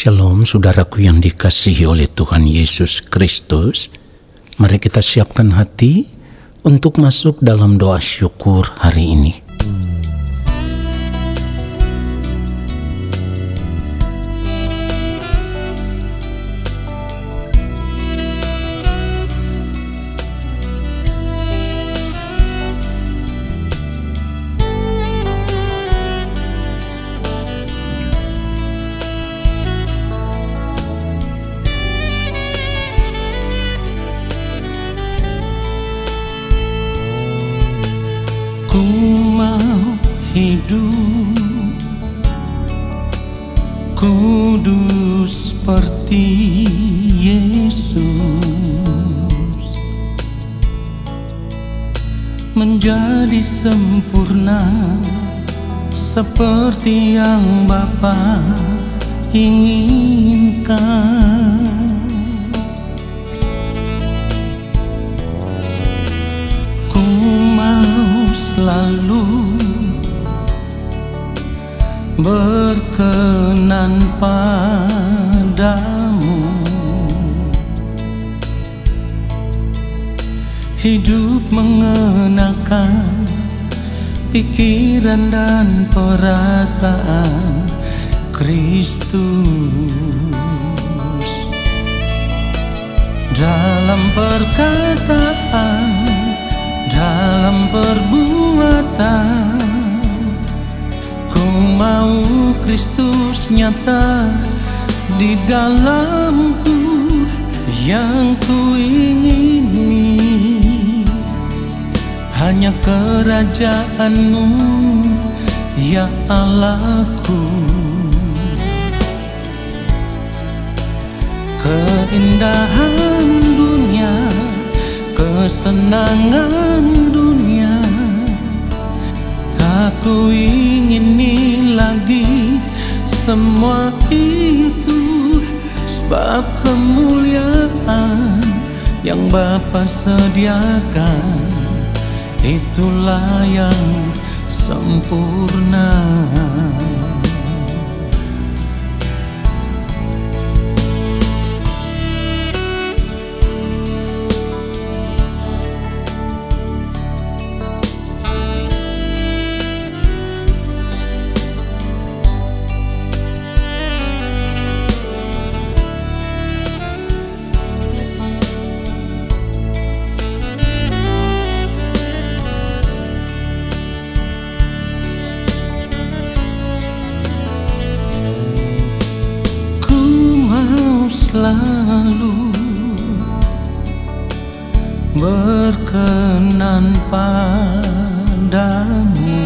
Shalom saudaraku yang dikasihi oleh Tuhan Yesus Kristus. Mari kita siapkan hati untuk masuk dalam doa syukur hari ini. Ku mau hidup kudus seperti Yesus, menjadi sempurna seperti yang Bapa inginkan. Ku mau selalu berkenan padamu, hidup mengenakan pikiran dan perasaan Kristus, dalam perkataan, dalam perbuatan. Ku mau Kristus nyata di dalamku, yang ku ingini hanya kerajaan-Mu, ya Allahku. Keindahan dunia, kesenangan dunia, tak ku ingini lagi semua itu, sebab kemuliaan yang Bapa sediakan, itulah yang sempurna. Selalu berkenan padamu,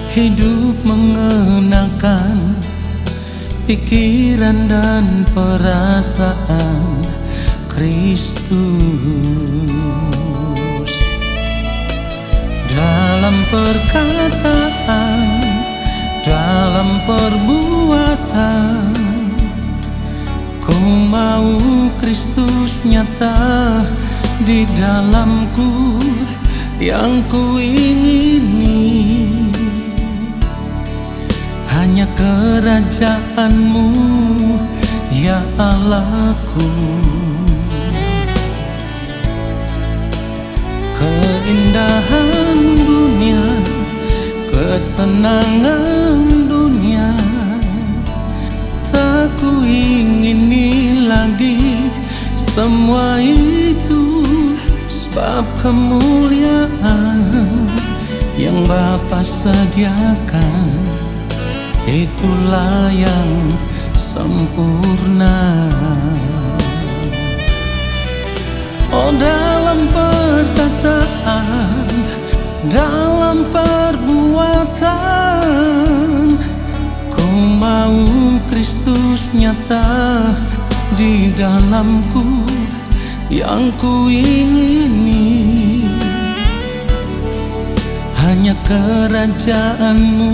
hidup mengenakan pikiran dan perasaan Kristus, dalam perkataan, dalam perbuatan. Ku mau Kristus nyata di dalamku, yang ku ingini hanya kerajaan-Mu, ya Allahku. Keindahan dunia, kesenangan dunia, tak ku ingini lagi semua itu, sebab kemuliaan yang Bapa sediakan, itulah yang sempurna. Oh, dalam perkataan, dalam perbuatan, ku mau Kristus nyata di dalamku, yang ku ingini hanya kerajaan-Mu,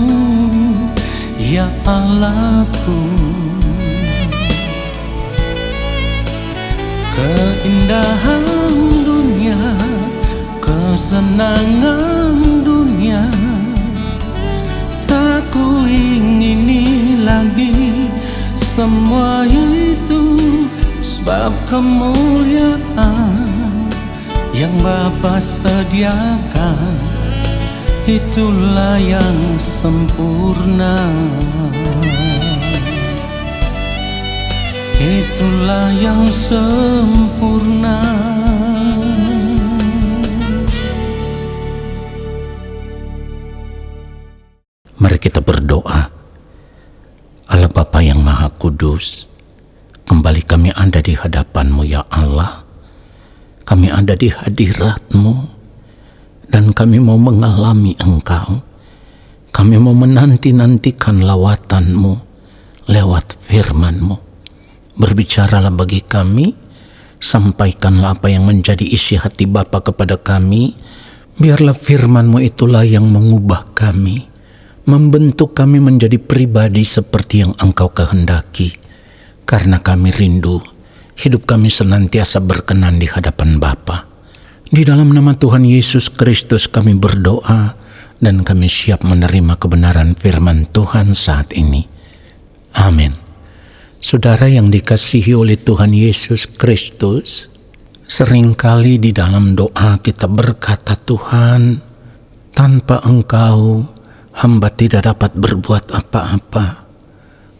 ya Allahku. Keindahan dunia, kesenangan dunia, tak ku semua itu sebab kemuliaan yang Bapa sediakan, itulah yang sempurna. Itulah yang sempurna. Mari kita berdoa. Allah Bapa yang Maha Kudus, kembali kami ada di hadapan-Mu ya Allah. Kami ada di hadirat-Mu dan kami mau mengalami Engkau. Kami mau menanti-nantikan lawatan-Mu lewat firman-Mu. Berbicaralah bagi kami, sampaikanlah apa yang menjadi isi hati Bapa kepada kami. Biarlah firman-Mu itulah yang mengubah kami, membentuk kami menjadi pribadi seperti yang Engkau kehendaki. Karena kami rindu hidup kami senantiasa berkenan di hadapan Bapa. Di dalam nama Tuhan Yesus Kristus kami berdoa dan kami siap menerima kebenaran firman Tuhan saat ini. Amin. Saudara yang dikasihi oleh Tuhan Yesus Kristus, seringkali di dalam doa kita berkata, Tuhan, tanpa Engkau hamba tidak dapat berbuat apa-apa.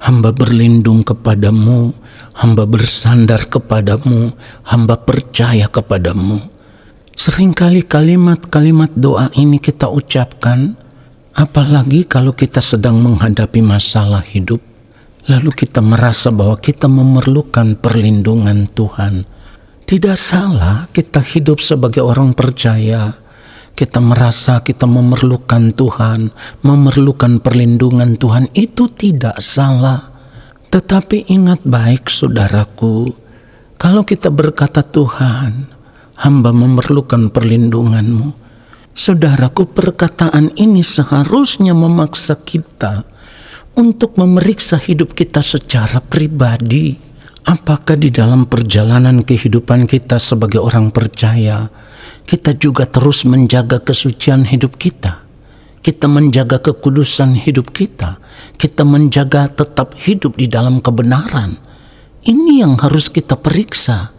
Hamba berlindung kepadamu, hamba bersandar kepadamu, hamba percaya kepadamu. Seringkali kalimat-kalimat doa ini kita ucapkan, apalagi kalau kita sedang menghadapi masalah hidup, lalu kita merasa bahwa kita memerlukan perlindungan Tuhan. Tidak salah kita hidup sebagai orang percaya. Kita merasa kita memerlukan Tuhan, memerlukan perlindungan Tuhan, itu tidak salah. Tetapi ingat baik saudaraku, kalau kita berkata Tuhan, hamba memerlukan perlindungan-Mu, saudaraku, perkataan ini seharusnya memaksa kita untuk memeriksa hidup kita secara pribadi. Apakah di dalam perjalanan kehidupan kita sebagai orang percaya, kita juga terus menjaga kesucian hidup kita. Kita menjaga kekudusan hidup kita. Kita menjaga tetap hidup di dalam kebenaran. Ini yang harus kita periksa.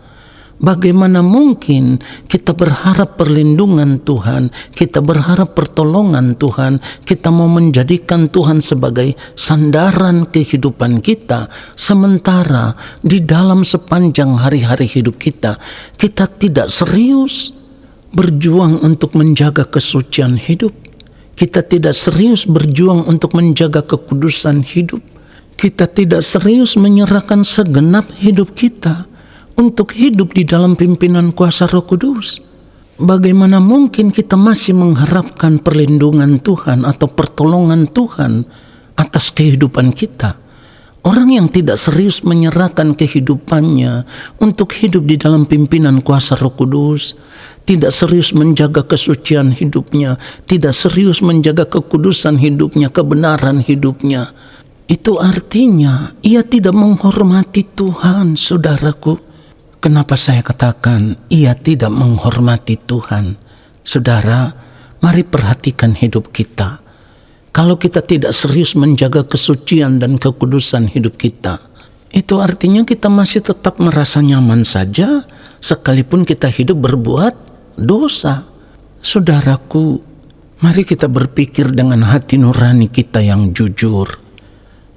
Bagaimana mungkin kita berharap perlindungan Tuhan, kita berharap pertolongan Tuhan, kita mau menjadikan Tuhan sebagai sandaran kehidupan kita, sementara di dalam sepanjang hari-hari hidup kita, kita tidak serius berjuang untuk menjaga kesucian hidup. Kita tidak serius berjuang untuk menjaga kekudusan hidup. Kita tidak serius menyerahkan segenap hidup kita untuk hidup di dalam pimpinan kuasa Roh Kudus. Bagaimana mungkin kita masih mengharapkan perlindungan Tuhan atau pertolongan Tuhan atas kehidupan kita? Orang yang tidak serius menyerahkan kehidupannya untuk hidup di dalam pimpinan kuasa Roh Kudus, tidak serius menjaga kesucian hidupnya, tidak serius menjaga kekudusan hidupnya, kebenaran hidupnya, itu artinya ia tidak menghormati Tuhan, saudaraku. Kenapa saya katakan ia tidak menghormati Tuhan? Saudara, mari perhatikan hidup kita. Kalau kita tidak serius menjaga kesucian dan kekudusan hidup kita, itu artinya kita masih tetap merasa nyaman saja, sekalipun kita hidup berbuat dosa. Saudaraku, mari kita berpikir dengan hati nurani kita yang jujur.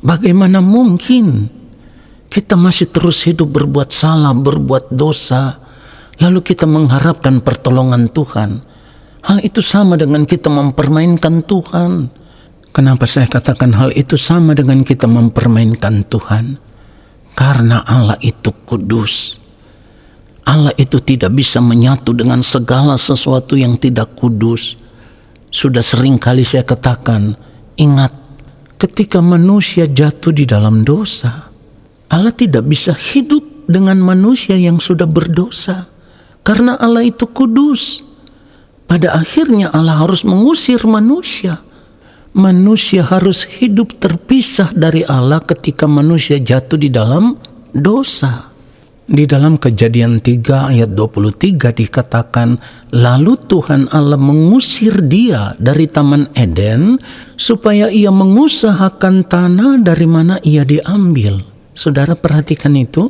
Bagaimana mungkin kita masih terus hidup berbuat salah, berbuat dosa, lalu kita mengharapkan pertolongan Tuhan? Hal itu sama dengan kita mempermainkan Tuhan. Kenapa saya katakan hal itu sama dengan kita mempermainkan Tuhan? Karena Allah itu kudus. Allah itu tidak bisa menyatu dengan segala sesuatu yang tidak kudus. Sudah sering kali saya katakan, ingat, ketika manusia jatuh di dalam dosa, Allah tidak bisa hidup dengan manusia yang sudah berdosa. Karena Allah itu kudus. Pada akhirnya Allah harus mengusir manusia. Manusia harus hidup terpisah dari Allah ketika manusia jatuh di dalam dosa. Di dalam Kejadian 3 ayat 23 dikatakan, lalu Tuhan Allah mengusir dia dari Taman Eden supaya ia mengusahakan tanah dari mana ia diambil. Saudara perhatikan itu,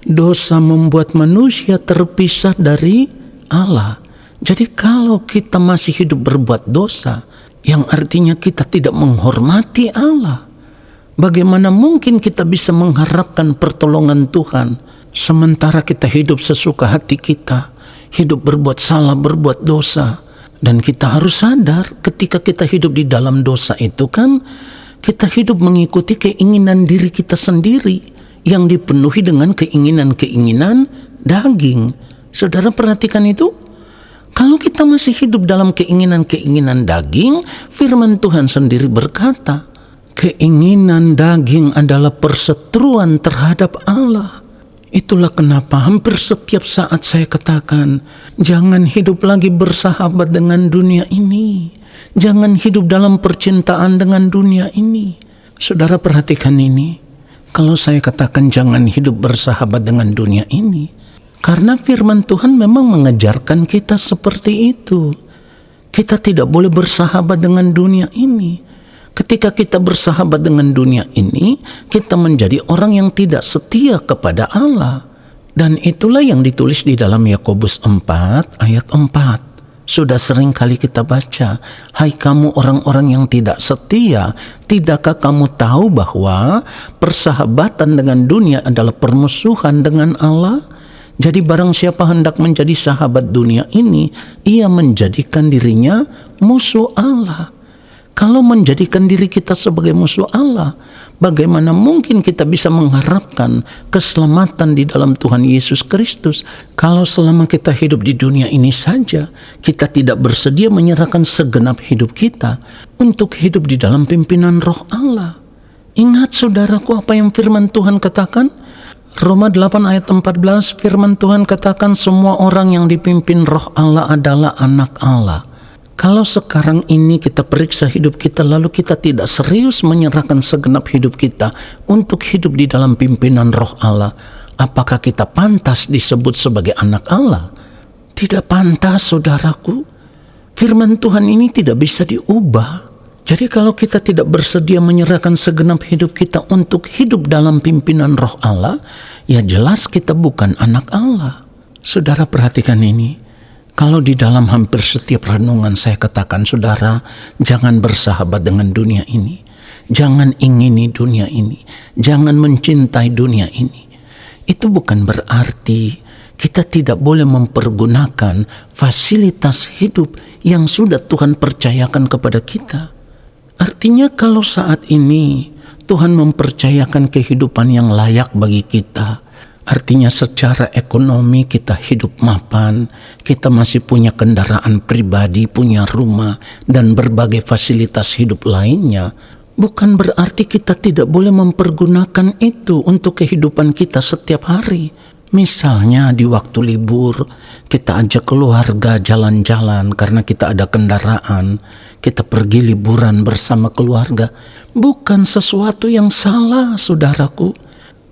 dosa membuat manusia terpisah dari Allah. Jadi kalau kita masih hidup berbuat dosa, yang artinya kita tidak menghormati Allah, bagaimana mungkin kita bisa mengharapkan pertolongan Tuhan sementara kita hidup sesuka hati kita, hidup berbuat salah, berbuat dosa. Dan kita harus sadar ketika kita hidup di dalam dosa itu kan kita hidup mengikuti keinginan diri kita sendiri yang dipenuhi dengan keinginan-keinginan daging. Saudara perhatikan itu. Kalau kita masih hidup dalam keinginan-keinginan daging, firman Tuhan sendiri berkata, keinginan daging adalah perseteruan terhadap Allah. Itulah kenapa hampir setiap saat saya katakan, jangan hidup lagi bersahabat dengan dunia ini. Jangan hidup dalam percintaan dengan dunia ini. Saudara perhatikan ini. Kalau saya katakan jangan hidup bersahabat dengan dunia ini, karena firman Tuhan memang mengajarkan kita seperti itu. Kita tidak boleh bersahabat dengan dunia ini. Ketika kita bersahabat dengan dunia ini, kita menjadi orang yang tidak setia kepada Allah. Dan itulah yang ditulis di dalam Yakobus 4 ayat 4. Sudah sering kali kita baca, hai kamu orang-orang yang tidak setia, tidakkah kamu tahu bahwa persahabatan dengan dunia adalah permusuhan dengan Allah? Jadi barang siapa hendak menjadi sahabat dunia ini, ia menjadikan dirinya musuh Allah. Kalau menjadikan diri kita sebagai musuh Allah, bagaimana mungkin kita bisa mengharapkan keselamatan di dalam Tuhan Yesus Kristus kalau selama kita hidup di dunia ini saja, kita tidak bersedia menyerahkan segenap hidup kita untuk hidup di dalam pimpinan Roh Allah. Ingat saudaraku apa yang firman Tuhan katakan? Roma 8 ayat 14 firman Tuhan katakan semua orang yang dipimpin Roh Allah adalah anak Allah. Kalau sekarang ini kita periksa hidup kita lalu kita tidak serius menyerahkan segenap hidup kita untuk hidup di dalam pimpinan Roh Allah, apakah kita pantas disebut sebagai anak Allah? Tidak pantas saudaraku. Firman Tuhan ini tidak bisa diubah. Jadi kalau kita tidak bersedia menyerahkan segenap hidup kita untuk hidup dalam pimpinan Roh Allah, ya jelas kita bukan anak Allah. Saudara perhatikan ini. Kalau di dalam hampir setiap renungan saya katakan, saudara, jangan bersahabat dengan dunia ini. Jangan ingini dunia ini. Jangan mencintai dunia ini. Itu bukan berarti kita tidak boleh mempergunakan fasilitas hidup yang sudah Tuhan percayakan kepada kita. Artinya kalau saat ini Tuhan mempercayakan kehidupan yang layak bagi kita, artinya secara ekonomi kita hidup mapan, kita masih punya kendaraan pribadi, punya rumah, dan berbagai fasilitas hidup lainnya, bukan berarti kita tidak boleh mempergunakan itu untuk kehidupan kita setiap hari. Misalnya di waktu libur, kita ajak keluarga jalan-jalan karena kita ada kendaraan, kita pergi liburan bersama keluarga. Bukan sesuatu yang salah, saudaraku.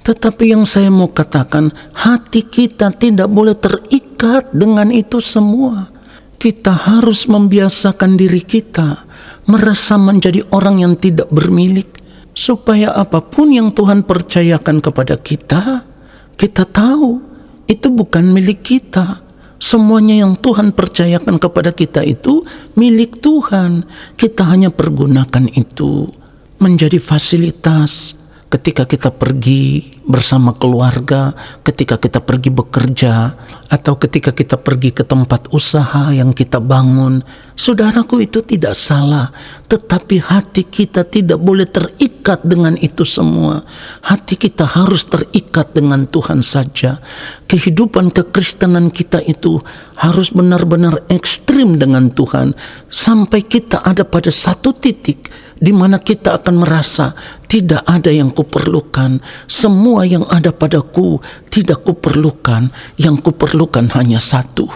Tetapi yang saya mau katakan, hati kita tidak boleh terikat dengan itu semua. Kita harus membiasakan diri kita merasa menjadi orang yang tidak bermilik, supaya apapun yang Tuhan percayakan kepada kita, kita tahu itu bukan milik kita. Semuanya yang Tuhan percayakan kepada kita itu milik Tuhan. Kita hanya pergunakan itu menjadi fasilitas ketika kita pergi bersama keluarga, ketika kita pergi bekerja, atau ketika kita pergi ke tempat usaha yang kita bangun. Saudaraku, itu tidak salah, tetapi hati kita tidak boleh terikat dengan itu semua. Hati kita harus terikat dengan Tuhan saja. Kehidupan kekristenan kita itu harus benar-benar ekstrim dengan Tuhan, sampai kita ada pada satu titik di mana kita akan merasa tidak ada yang kuperlukan, semua yang ada padaku tidak kuperlukan, yang kuperlukan hanya satu,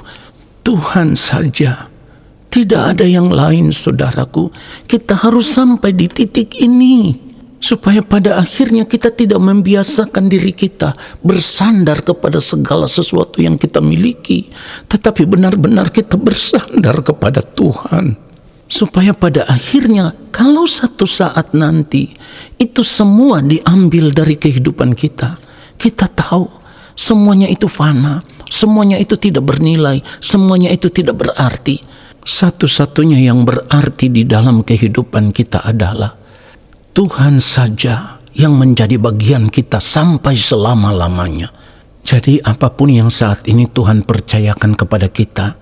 Tuhan saja. Tidak ada yang lain, saudaraku. Kita harus sampai di titik ini supaya pada akhirnya kita tidak membiasakan diri kita bersandar kepada segala sesuatu yang kita miliki, tetapi benar-benar kita bersandar kepada Tuhan. Supaya pada akhirnya kalau satu saat nanti itu semua diambil dari kehidupan kita, kita tahu semuanya itu fana, semuanya itu tidak bernilai, semuanya itu tidak berarti. Satu-satunya yang berarti di dalam kehidupan kita adalah Tuhan saja yang menjadi bagian kita sampai selama-lamanya. Jadi apapun yang saat ini Tuhan percayakan kepada kita,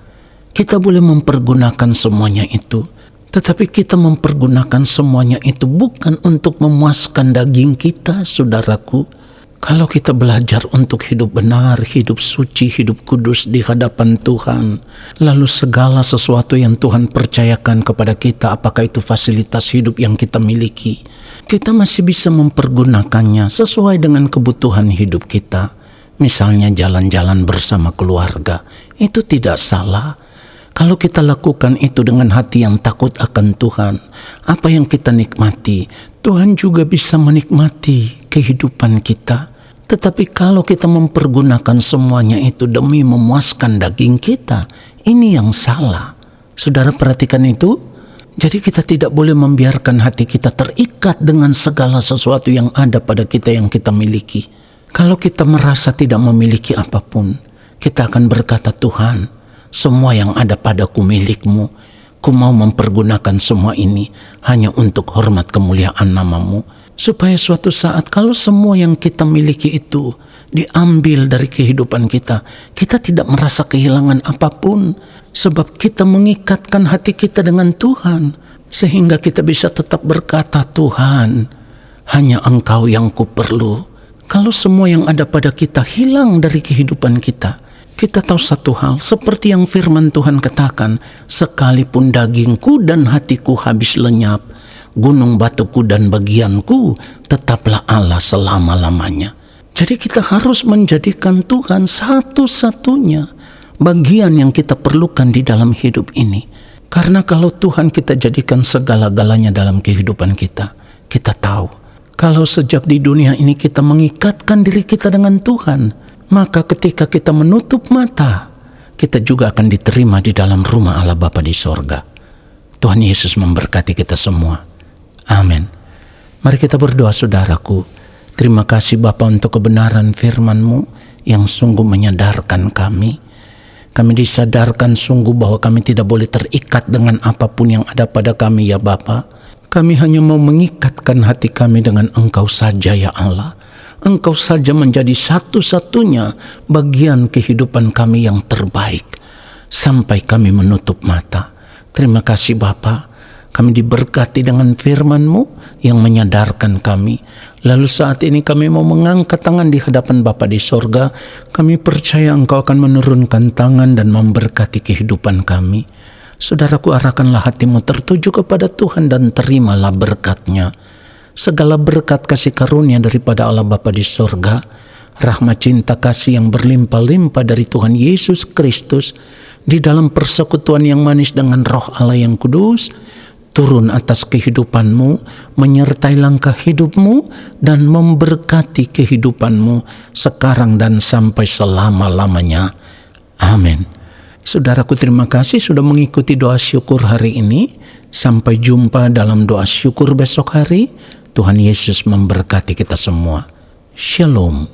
kita boleh mempergunakan semuanya itu. Tetapi kita mempergunakan semuanya itu bukan untuk memuaskan daging kita, saudaraku. Kalau kita belajar untuk hidup benar, hidup suci, hidup kudus di hadapan Tuhan, lalu segala sesuatu yang Tuhan percayakan kepada kita, apakah itu fasilitas hidup yang kita miliki, kita masih bisa mempergunakannya sesuai dengan kebutuhan hidup kita. Misalnya jalan-jalan bersama keluarga, itu tidak salah. Kalau kita lakukan itu dengan hati yang takut akan Tuhan, apa yang kita nikmati, Tuhan juga bisa menikmati kehidupan kita. Tetapi kalau kita mempergunakan semuanya itu demi memuaskan daging kita, ini yang salah. Saudara perhatikan itu? Jadi kita tidak boleh membiarkan hati kita terikat dengan segala sesuatu yang ada pada kita yang kita miliki. Kalau kita merasa tidak memiliki apapun, kita akan berkata, Tuhan, semua yang ada padaku milikmu. Ku mau mempergunakan semua ini hanya untuk hormat kemuliaan namamu. Supaya suatu saat kalau semua yang kita miliki itu diambil dari kehidupan kita, kita tidak merasa kehilangan apapun. Sebab kita mengikatkan hati kita dengan Tuhan. Sehingga kita bisa tetap berkata, Tuhan, hanya Engkau yang ku perlu. Kalau semua yang ada pada kita hilang dari kehidupan kita, kita tahu satu hal, seperti yang firman Tuhan katakan, sekalipun dagingku dan hatiku habis lenyap, gunung batuku dan bagianku, tetaplah Allah selama-lamanya. Jadi kita harus menjadikan Tuhan satu-satunya bagian yang kita perlukan di dalam hidup ini. Karena kalau Tuhan kita jadikan segala-galanya dalam kehidupan kita, kita tahu, kalau sejak di dunia ini kita mengikatkan diri kita dengan Tuhan, maka ketika kita menutup mata, kita juga akan diterima di dalam rumah Allah Bapa di sorga. Tuhan Yesus memberkati kita semua. Amin. Mari kita berdoa, saudaraku. Terima kasih Bapa untuk kebenaran firman-Mu yang sungguh menyadarkan kami. Kami disadarkan sungguh bahwa kami tidak boleh terikat dengan apapun yang ada pada kami ya Bapa. Kami hanya mau mengikatkan hati kami dengan Engkau saja ya Allah. Engkau saja menjadi satu-satunya bagian kehidupan kami yang terbaik sampai kami menutup mata. Terima kasih Bapa, kami diberkati dengan firman-Mu yang menyadarkan kami. Lalu saat ini kami mau mengangkat tangan di hadapan Bapa di sorga. Kami percaya Engkau akan menurunkan tangan dan memberkati kehidupan kami. Saudaraku, arahkanlah hatimu tertuju kepada Tuhan dan terimalah berkat-Nya. Segala berkat kasih karunia daripada Allah Bapa di sorga, rahmat cinta kasih yang berlimpah-limpah dari Tuhan Yesus Kristus, di dalam persekutuan yang manis dengan Roh Allah yang kudus, turun atas kehidupanmu, menyertai langkah hidupmu, dan memberkati kehidupanmu sekarang dan sampai selama-lamanya. Amin. Saudaraku, terima kasih sudah mengikuti doa syukur hari ini. Sampai jumpa dalam doa syukur besok hari. Tuhan Yesus memberkati kita semua. Shalom.